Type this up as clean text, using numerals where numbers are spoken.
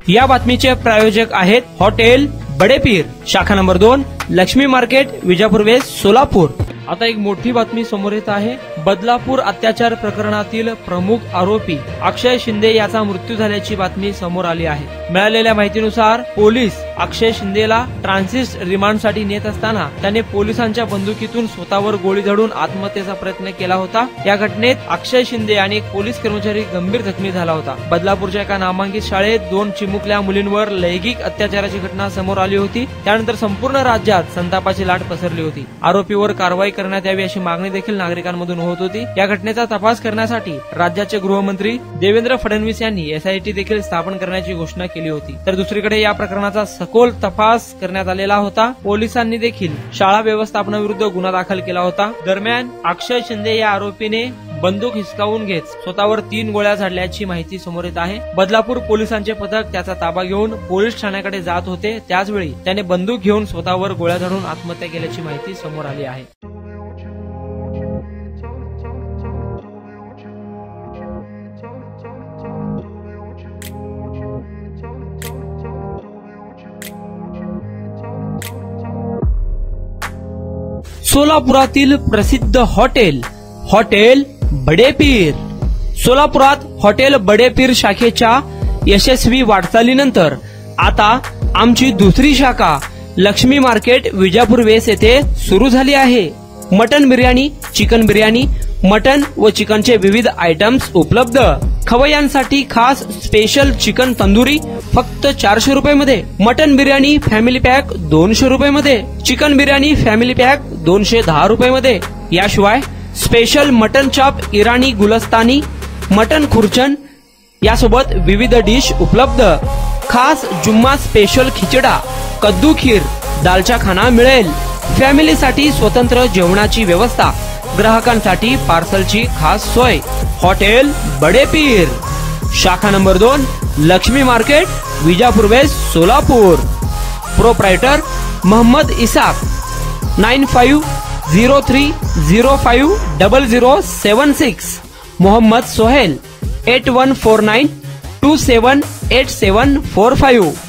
या बातमीचे प्रायोजक आहेत हॉटेल बडेपीर, शाखा number 2, Lakshmi market, Vijapur west, Solapur. आता एक मोठी बातमी समोर येत आहे। बदलापूर अत्याचार प्रकरणातील प्रमुख आरोपी अक्षय शिंदे याचा मृत्यू झाल्याची बातमी समोर आली आहे। मिळालेल्या माहितीनुसार पोलीस अक्षय शिंदेला ट्रान्झिट रिमांडसाठी नेत असताना त्याने पोलिसांच्या बंदुकीतून स्वतःवर गोळी झाडून आत्महत्येचा प्रयत्न केला होता। या घटनेत अक्षय शिंदे आणि एक पोलीस कर्मचारी गंभीर जखमी झाला होता। बदलापूरच्या एका नामांकित शाळेत 2 चिमुकल्या मुलींवर लैंगिक अत्याचाराची घटना समोर आली होती। त्यानंतर संपूर्ण राज्यात संतापाची लाट पसरली होती। आरोपीवर कारवाई करण्यात यावी अशी मागणी देखील नागरिकांमधून होत होती। या घटनेचा तपास करण्यासाठी राज्याचे गृहमंत्री देवेंद्र फडणवीस यांनी SIT देखील स्थापन करण्याची घोषणा केली होती। तर दुसरीकडे या प्रकरणाचा सखोल तपास करण्यात आलेला होता। पोलिसांनी देखील शाळा व्यवस्थापनाविरुद्ध गुन्हा दाखल केला होता। दरम्यान अक्षय शिंदे या आरोपीने बंदूक हिसकावून घेत स्वतःवर 3 गोळ्या झाडल्याची माहिती समोर येत आहे। बदलापूर पोलिसांचे पथक त्याचा ताबा घेऊन पोलीस ठाण्याकडे जात होते। त्याचवेळी त्याने बंदूक घेऊन स्वतःवर गोळ्या झाडून आत्महत्या केल्याची माहिती समोर आली आहे। सोलापुरातील प्रसिद्ध हॉटेल बडेपीर। सोलापुरात हॉटेल बडेपीर शाखेच्या यशस्वी वाटचालीनंतर आता आमची दुसरी शाखा लक्ष्मी मार्केट, विजापूर वेस्ट येथे सुरू झाली आहे। Mutton biryani, chicken biryani, mutton व चिकनचे विविध आयटम्स उपलब्ध। खवय्यांसाठी खास स्पेशल चिकन तंदुरी फक्त 400 रुपये मध्ये, मटन बिर्याणी फॅमिली पॅक 200 रुपये मध्ये, चिकन बिर्याणी फॅमिली पॅक 210 रुपये मध्ये। याशिवाय स्पेशल मटन चॉप, इराणी गुलस्तानी, मटन खुर्चन यासोबत विविध डिश उपलब्ध। खास जुम्मा स्पेशल खिचडा, कद्दू खीर, दालचा खाना मिळेल। फॅमिलीसाठी स्वतंत्र जेवणाची व्यवस्था, ग्राहकांसाठी पार्सलची खास सोय। हॉटेल बडेपीर, शाखा number 2, Lakshmi market, Vijapur west, Solapur. Proprietor Mohammad Isak, 9503050076। Mohammad Sohel, 8149278745।